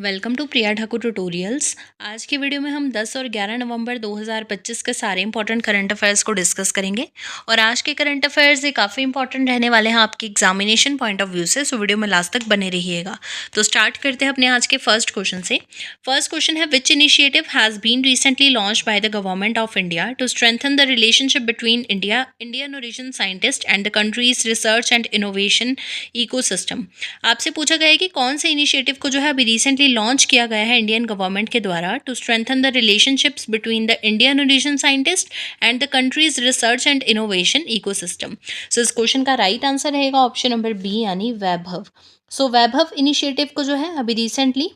Welcome to Priya Thakur tutorials. आज की video में हम 10 और 11 नवंबर 2025 के सारे इंपॉर्टेंट करंट अफेयर्स को डिस्कस करेंगे। और आज के करंट अफेयर्स ये काफ़ी इंपॉर्टेंट रहने वाले हैं आपके एग्जामिनेशन पॉइंट ऑफ व्यू से, सो वीडियो में लास्ट तक बने रहिएगा। तो स्टार्ट करते हैं अपने आज के फर्स्ट क्वेश्चन से। फर्स्ट क्वेश्चन है, which initiative has been recently launched by the government of India to strengthen the relationship between Indian origin scientist and the countries research and innovation ecosystem. आपसे पूछा गया है कि कौन से इनिशिएटिव को जो है अभी रिसेंटली लॉन्च किया गया है इंडियन गवर्नमेंट के द्वारा to strengthen the relationships between the Indian origin scientist and the countries research and innovation ecosystem. So इस क्वेश्चन का राइट आंसर रहेगा ऑप्शन नंबर बी यानी वैभव। सो वैभव इनिशिएटिव को जो है अभी रिसेंटली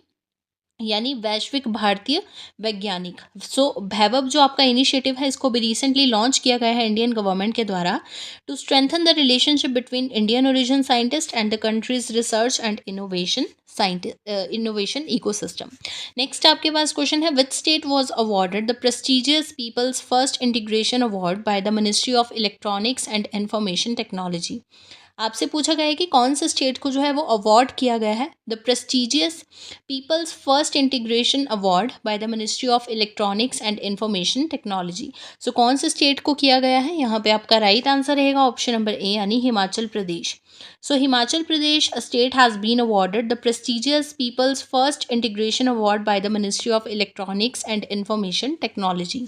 यानी वैश्विक भारतीय वैज्ञानिक वैभव जो आपका इनिशिएटिव है इसको भी रिसेंटली लॉन्च किया गया है इंडियन गवर्नमेंट के द्वारा to strengthen the relationship between Indian origin scientist and the countries research and innovation ecosystem. Next आपके पास क्वेश्चन है, which state was awarded the prestigious people's first integration award by the ministry of electronics and information technology. आपसे पूछा गया है कि कौन से स्टेट को जो है वो अवार्ड किया गया है the prestigious people's first integration award by the ministry of electronics and information technology. So कौन से स्टेट को किया गया है, यहाँ पे आपका राइट आंसर रहेगा ऑप्शन नंबर ए यानी Himachal Pradesh. So Himachal Pradesh state has been awarded the prestigious people's first integration award by the ministry of electronics and information technology.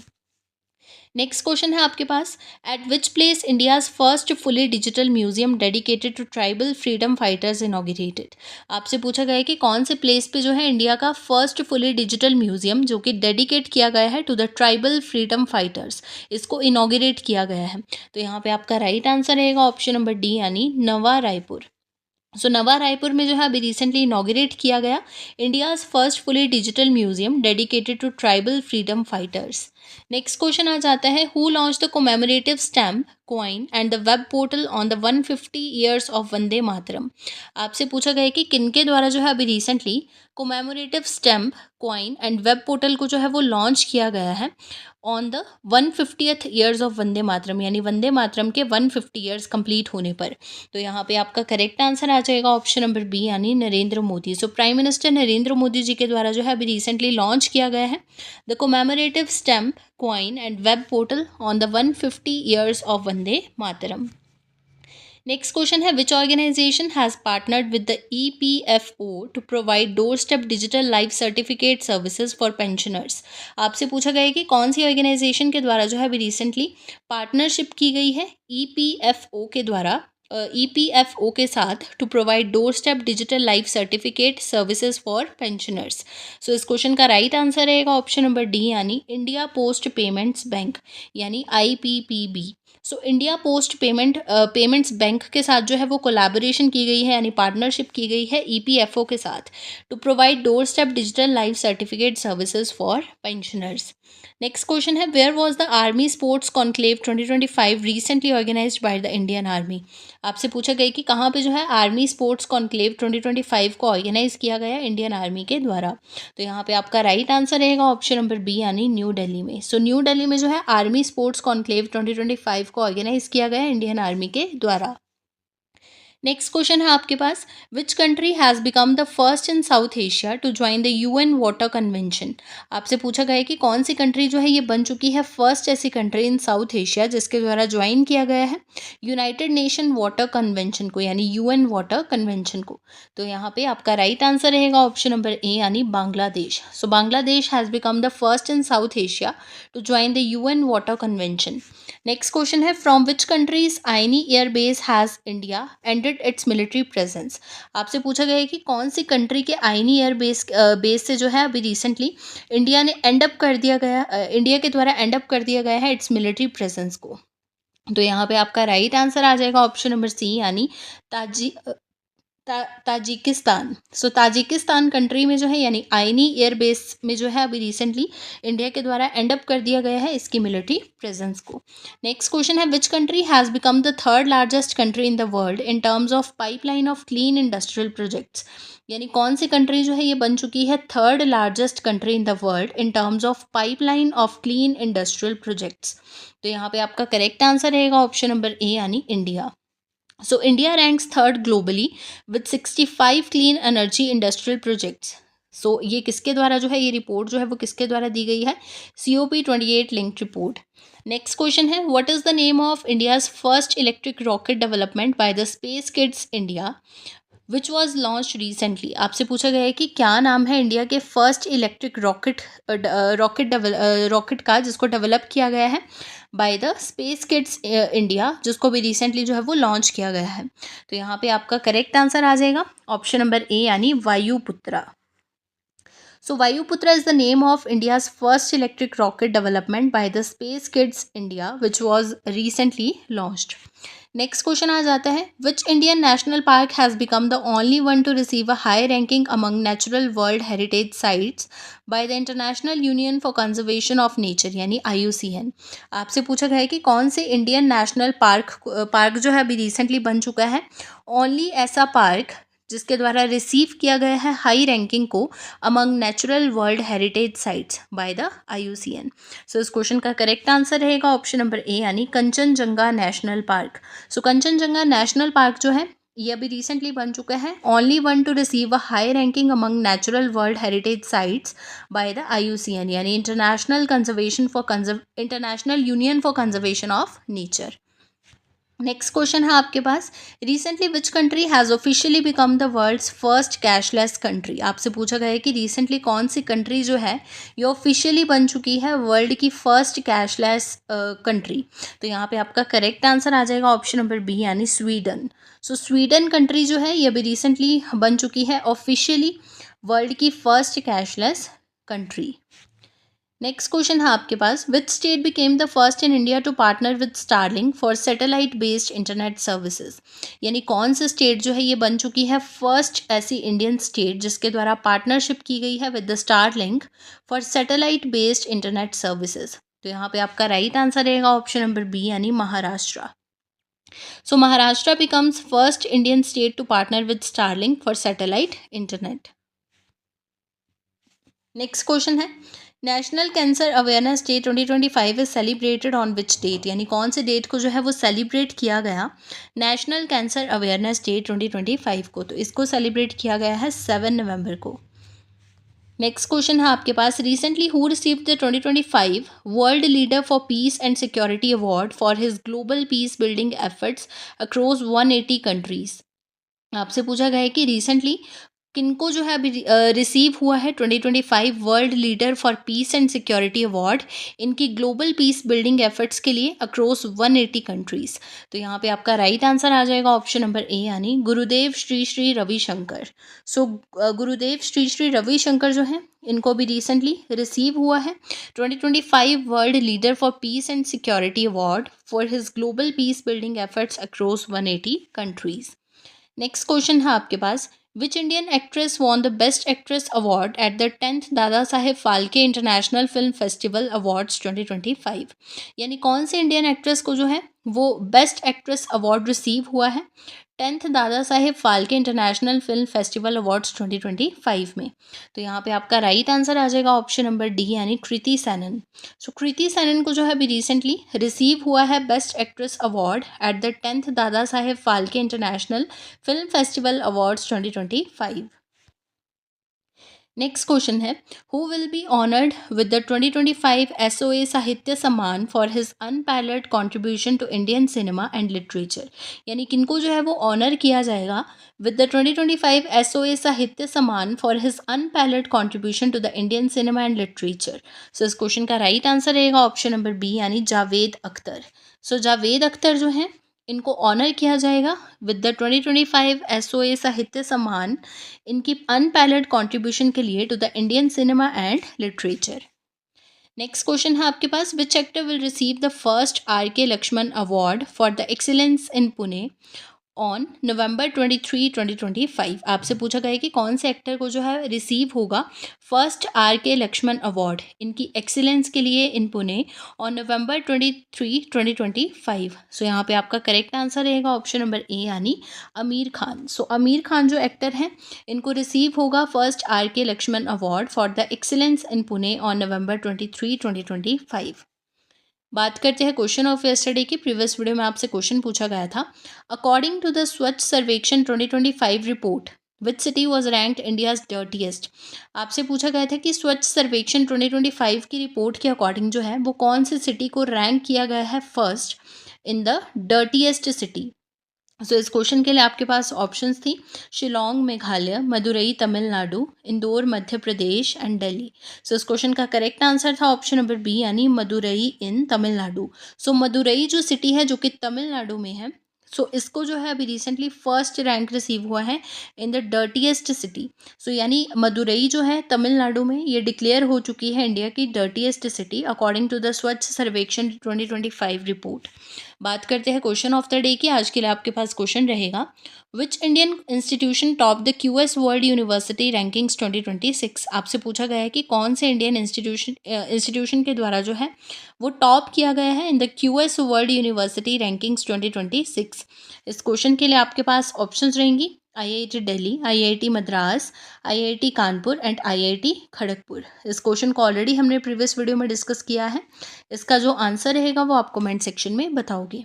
Next question है आपके पास, at which place India's first fully digital museum dedicated to tribal freedom fighters inaugurated. आपसे पूछा गया है कि कौन से प्लेस पे जो है इंडिया का फर्स्ट फुली डिजिटल म्यूजियम जो कि डेडिकेट किया गया है to the tribal freedom fighters, इसको इनॉग्रेट किया गया है। तो यहाँ पे आपका राइट आंसर रहेगा ऑप्शन नंबर डी यानी नवा रायपुर। नवा रायपुर में जो है अभी रिसेंटली इनॉग्रेट किया गया India's first fully digital museum dedicated to tribal freedom fighters. Next question आ जाता है, who launch the commemorative stamp coin and the web portal on the 150 years of Vande Mataram. आपसे पूछा गया है कि किनके द्वारा जो है अभी recently commemorative stamp coin and web portal को जो है वो लॉन्च किया गया है on the 150th years of Vande Mataram, यानी वंदे मातरम के 150 ईयर्स कंप्लीट होने पर। तो यहाँ पे आपका करेक्ट आंसर आ जाएगा ऑप्शन नंबर बी यानी नरेंद्र मोदी। प्राइम मिनिस्टर नरेंद्र मोदी जी के द्वारा जो है अभी रिसेंटली लॉन्च किया गया है the commemorative stamp coin and web portal on the 150 years of Vande Mataram. Next question है, which organisation has partnered with the EPFO to provide door step digital life certificate services for pensioners. आपसे पूछा गया है कि कौन सी ऑर्गेनाइजेशन के द्वारा जो है अभी रिसेंटली पार्टनरशिप की गई है EPFO के द्वारा EPFO के साथ to provide door step digital life certificate services for pensioners. इस क्वेश्चन का राइट आंसर रहेगा ऑप्शन नंबर डी यानी इंडिया पोस्ट पेमेंट्स बैंक यानी IPPB। India post payments bank के साथ जो है वो कोलैबोरेशन की गई है यानी पार्टनरशिप की गई है EPFO के साथ to provide door step digital life certificate services for pensioners. Next question है, where was the army sports conclave 2025 recently organised by the Indian army. आपसे पूछा गया कि कहाँ पे जो है आर्मी स्पोर्ट्स कॉन्क्लेव 2025 को ऑर्गेनाइज किया गया इंडियन आर्मी के द्वारा। तो यहाँ पे आपका राइट आंसर रहेगा ऑप्शन नंबर बी यानी न्यू दिल्ली में। न्यू दिल्ली में जो है आर्मी स्पोर्ट्स कॉन्क्लेव 2025 को ऑर्गेनाइज किया गया इंडियन आर्मी के द्वारा। नेक्स्ट क्वेश्चन है आपके पास, which country has become the first in south Asia to join the UN water convention. आपसे पूछा गया है कि कौन सी कंट्री जो है ये बन चुकी है फर्स्ट ऐसी कंट्री इन साउथ एशिया जिसके द्वारा ज्वाइन किया गया है यूनाइटेड नेशन वाटर कन्वेंशन को यानी UN वाटर कन्वेंशन को। तो यहाँ पे आपका राइट आंसर रहेगा ऑप्शन नंबर ए यानी Bangladesh. Bangladesh has become the first in south Asia to join the UN water convention. Next question है, from which country's Ayni air base has India ended its military presence. आपसे पूछा गया है कि कौन सी country के आईनी एयर बेस से जो है अभी रिसेंटली इंडिया ने इंडिया के द्वारा एंड अप कर दिया गया है इट्स मिलिट्री प्रेजेंस को। तो यहाँ पे आपका राइट आंसर आ जाएगा ऑप्शन नंबर सी यानी ताजिकिस्तान। ताजिकिस्तान कंट्री में जो है यानी आईनी एयर बेस में जो है अभी रिसेंटली इंडिया के द्वारा एंड अप कर दिया गया है इसकी मिलिट्री प्रेजेंस को। नेक्स्ट क्वेश्चन है, विच country has become the third largest country in the world in terms of pipeline of clean industrial projects. यानी कौन सी कंट्री जो है ये बन चुकी है third largest country in the world in terms of pipeline of clean industrial projects. तो यहाँ पे आपका करेक्ट आंसर रहेगा ऑप्शन नंबर ए यानी India. India ranks third globally with 65 clean energy industrial projects. सो ये किसके द्वारा जो है, ये रिपोर्ट जो है वो किसके द्वारा दी गई है, COP28 linked report. Next question है, what is the name of India's first electric rocket development by the space kids India which was launch recently. आपसे पूछा गया है कि क्या नाम है इंडिया के फर्स्ट इलेक्ट्रिक रॉकेट का जिसको डेवलप किया गया है bye the space kids India, जिसको भी रिसेंटली जो है वो लॉन्च किया गया है। तो यहाँ पे आपका करेक्ट आंसर आ जाएगा ऑप्शन नंबर ए यानी Vayuputras. So Vayuputra is the name of India's first electric rocket development by the Space Kids India, which was recently launched. Next question आ जाता है, which Indian national park has become the only one to receive a high ranking among natural world heritage sites by the international union for conservation of nature यानी IUCN। आपसे पूछा गया है कि कौन से इंडियन नेशनल पार्क जो है अभी रिसेंटली बन चुका है ओनली ऐसा पार्क जिसके द्वारा रिसीव किया गया है हाई रैंकिंग को among natural world heritage sites by the IUCN। सो इस क्वेश्चन का करेक्ट आंसर रहेगा ऑप्शन नंबर ए यानी कंचनजंगा नेशनल पार्क। सो कंचनजंगा नेशनल पार्क जो है ये अभी रिसेंटली बन चुका है only one to receive a high ranking among natural world heritage sites by the IUCN यानी international union for conservation of nature. Next question है आपके पास, recently which country has officially become the world's first cashless country. आपसे पूछा गया है कि recently कौन सी कंट्री जो है ये ऑफिशियली बन चुकी है वर्ल्ड की फर्स्ट कैशलेस कंट्री। तो यहाँ पे आपका करेक्ट आंसर आ जाएगा ऑप्शन नंबर बी यानी स्वीडन। सो स्वीडन कंट्री जो है ये अभी रिसेंटली बन चुकी है ऑफिशियली वर्ल्ड की first cashless country. Next question है आपके पास, which state became the first in India to partner with Starlink for satellite based internet services. यानी कौन सी स्टेट जो है ये बन चुकी है फर्स्ट ऐसी इंडियन स्टेट जिसके द्वारा पार्टनरशिप की गई है with the Starlink for satellite based internet services. तो यहाँ पे आपका राइट आंसर रहेगा ऑप्शन नंबर बी यानी Maharashtra. So Maharashtra becomes first Indian state to partner with Starlink for satellite internet. Next question है, national cancer awareness day 2025 is celebrated on which date. यानी कौन से डेट को जो है वो सेलिब्रेट किया गया नेशनल कैंसर अवेयरनेस डे 2025 को। तो इसको सेलिब्रेट किया गया है 7 नवंबर को। नेक्स्ट क्वेश्चन है आपके पास, recently who received the 2025 world leader for peace and security award for his global peace building efforts across 180 countries. आपसे पूछा गया है कि रिसेंटली किनको जो है अभी रिसीव हुआ है 2025 world leader for peace and security award इनकी ग्लोबल पीस बिल्डिंग एफर्ट्स के लिए अक्रॉस 180 कंट्रीज। तो यहाँ पे आपका राइट आंसर आ जाएगा ऑप्शन नंबर ए यानी गुरुदेव श्री श्री रविशंकर। सो गुरुदेव श्री श्री रविशंकर जो है इनको भी रिसेंटली रिसीव हुआ है 2025 world leader for peace and security award for his global peace building efforts across 180 countries. Next question है आपके पास, which Indian actress won the best actress award at the 10th Dada Saheb Phalke international film festival awards 2025। यानी कौन से Indian actress को जो है वो बेस्ट एक्ट्रेस अवार्ड रिसीव हुआ है 10th Dada Saheb Phalke international film festival awards 2025 में। तो यहाँ पे आपका राइट आंसर आ जाएगा ऑप्शन नंबर डी यानी कृति सैनन। सो कृति सैनन को जो है अभी रिसेंटली रिसीव हुआ है best actress award at the 10th Dada Saheb Phalke international film festival awards 2025। Next question है, who will be honoured with the 2025 SOA Sahitya Samman for his unparalleled contribution to Indian cinema and literature. यानी किनको जो है वो ऑनर किया जाएगा with the 2025 SOA Sahitya Samman for his unparalleled contribution to the Indian cinema and literature. So इस question का right answer रहेगा ऑप्शन नंबर बी यानी जावेद अख्तर। सो जावेद अख्तर जो है इनको ऑनर किया जाएगा विद द 2025 SOA साहित्य सम्मान इनकी अनपैरेलल्ड कंट्रीब्यूशन के लिए to the Indian cinema and literature. Next question है आपके पास, which actor will receive the first RK Laxman award for the excellence in Pune on November 23, 2025। आपसे पूछा गया है कि कौन से एक्टर को जो है रिसीव होगा फर्स्ट RK लक्ष्मण अवार्ड इनकी एक्सीलेंस के लिए इन पुणे ऑन नवंबर 23, 2025। सो यहाँ पे आपका करेक्ट आंसर रहेगा ऑप्शन नंबर ए यानी आमिर खान। सो आमिर खान जो एक्टर हैं इनको रिसीव होगा first RK Laxman award for the excellence in Pune on November 23, 2025। बात करते हैं क्वेश्चन ऑफ यस्टरडे की। प्रीवियस वीडियो में आपसे क्वेश्चन पूछा गया था, according to the Swachh Survekshan 2025 report which city was ranked India's dirtiest. आपसे पूछा गया था कि स्वच्छ सर्वेक्षण 2025 की रिपोर्ट के अकॉर्डिंग जो है वो कौन सी सिटी को रैंक किया गया है first in the dirtiest city. So इस क्वेश्चन के लिए आपके पास ऑप्शंस थी शिलोंग मेघालय, मदुरई तमिलनाडु, इंदौर मध्य प्रदेश एंड दिल्ली। सो इस क्वेश्चन का करेक्ट आंसर था ऑप्शन नंबर बी यानी मदुरई इन तमिलनाडु। सो मदुरई जो सिटी है जो कि तमिलनाडु में है, सो इसको जो है अभी रिसेंटली फर्स्ट रैंक रिसीव हुआ है इन द डर्टीएस्ट सिटी। सो यानी मदुरई जो है तमिलनाडु में ये डिक्लेयर हो चुकी है इंडिया की dirtiest city according to the Swachh Survekshan 2025 report. बात करते हैं क्वेश्चन ऑफ द डे की। आज के लिए आपके पास क्वेश्चन रहेगा which Indian institution top the QS world university rankings 2026। आपसे पूछा गया है कि कौन से इंडियन इंस्टीट्यूशन के द्वारा जो है वो टॉप किया गया है in the QS world university rankings 2026। इस क्वेश्चन के लिए आपके पास ऑप्शंस रहेंगी IIT Delhi, IIT Madras, IIT Kanpur and IIT Kharagpur. इस क्वेश्चन को ऑलरेडी हमने प्रीवियस वीडियो में डिस्कस किया है। इसका जो आंसर रहेगा वो आप कमेंट सेक्शन में बताओगे।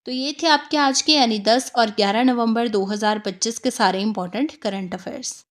तो ये थे आपके आज के यानी 10 और 11 नवंबर 2025 के सारे इंपॉर्टेंट करंट अफेयर्स।